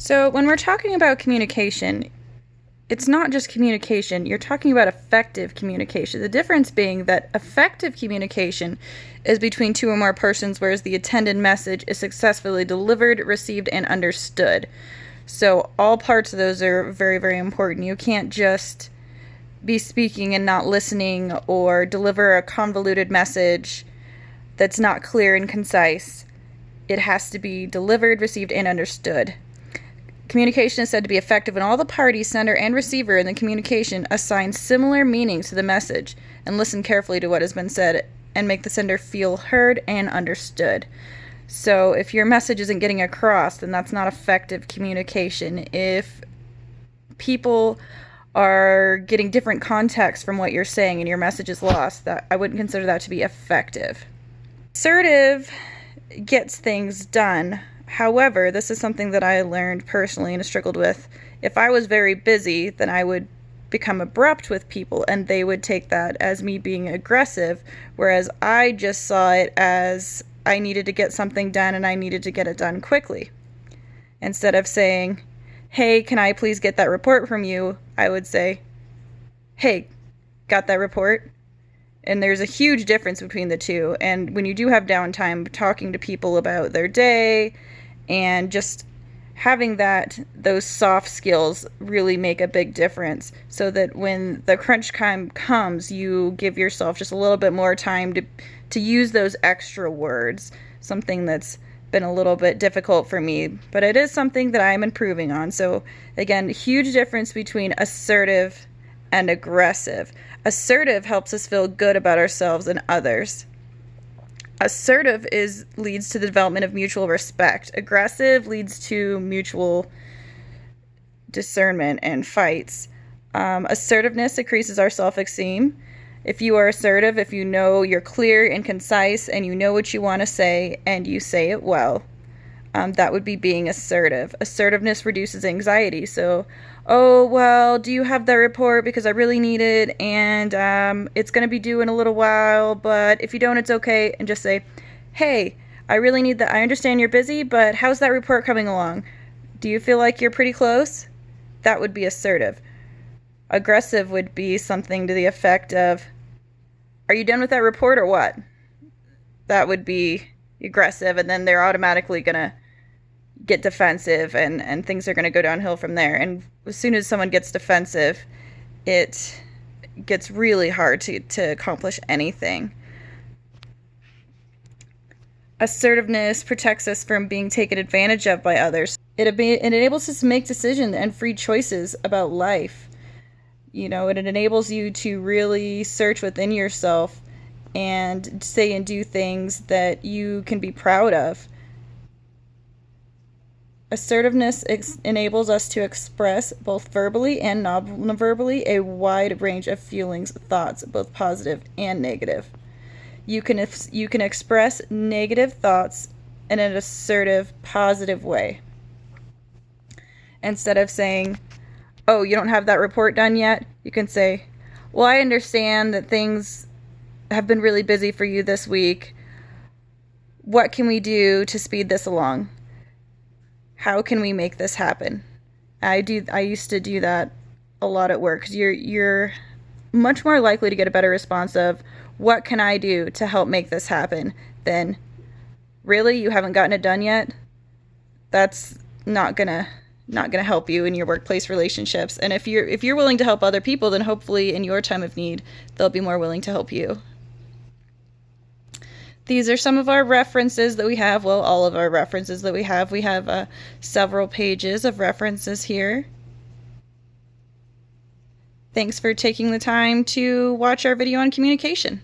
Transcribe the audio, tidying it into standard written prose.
So, when we're talking about communication, it's not just communication, you're talking about effective communication. The difference being that effective communication is between two or more persons, whereas the intended message is successfully delivered, received, and understood. So, all parts of those are very, very important. You can't just be speaking and not listening, or deliver a convoluted message that's not clear and concise. It has to be delivered, received, and understood. Communication is said to be effective when all the parties, sender and receiver in the communication, assign similar meanings to the message and listen carefully to what has been said and make the sender feel heard and understood. So if your message isn't getting across, then that's not effective communication. If people are getting different context from what you're saying and your message is lost, that I wouldn't consider that to be effective. Assertive gets things done. However, this is something that I learned personally and struggled with. If I was very busy, then I would become abrupt with people, and they would take that as me being aggressive, whereas I just saw it as I needed to get something done and I needed to get it done quickly. Instead of saying, "Hey, can I please get that report from you?" I would say, "Hey, got that report?" And there's a huge difference between the two. And when you do have downtime, talking to people about their day and just having those soft skills really make a big difference, so that when the crunch time comes, you give yourself just a little bit more time to use those extra words, something that's been a little bit difficult for me, but it is something that I'm improving on. So again, huge difference between assertive and aggressive. Assertive helps us feel good about ourselves and others. Assertive leads to the development of mutual respect. Aggressive leads to mutual discernment and fights. Assertiveness increases our self-esteem. If you are assertive, if you know you're clear and concise and you know what you want to say and you say it well, that would be being assertive. Assertiveness reduces anxiety. So, "Oh, well, do you have that report? Because I really need it, and it's going to be due in a little while, but if you don't, it's okay." And just say, "Hey, I really need that. I understand you're busy, but how's that report coming along? Do you feel like you're pretty close?" That would be assertive. Aggressive would be something to the effect of, "Are you done with that report or what?" That would be aggressive, and then they're automatically going to get defensive, and things are going to go downhill from there. And as soon as someone gets defensive, it gets really hard to accomplish anything. Assertiveness protects us from being taken advantage of by others. It enables us to make decisions and free choices about life. It enables you to really search within yourself and say and do things that you can be proud of. Assertiveness enables us to express, both verbally and non-verbally, a wide range of feelings, thoughts, both positive and negative. You can express negative thoughts in an assertive, positive way. Instead of saying, "Oh, you don't have that report done yet?" You can say, "Well, I understand that things have been really busy for you this week. What can we do to speed this along? How can we make this happen?" I used to do that a lot at work, because you're much more likely to get a better response of, "What can I do to help make this happen?" than, "Really, you haven't gotten it done yet?" That's not gonna help you in your workplace relationships. And if you're willing to help other people, then hopefully in your time of need, they'll be more willing to help you. These are some of our references that we have. Well, all of our references that we have. We have several pages of references here. Thanks for taking the time to watch our video on communication.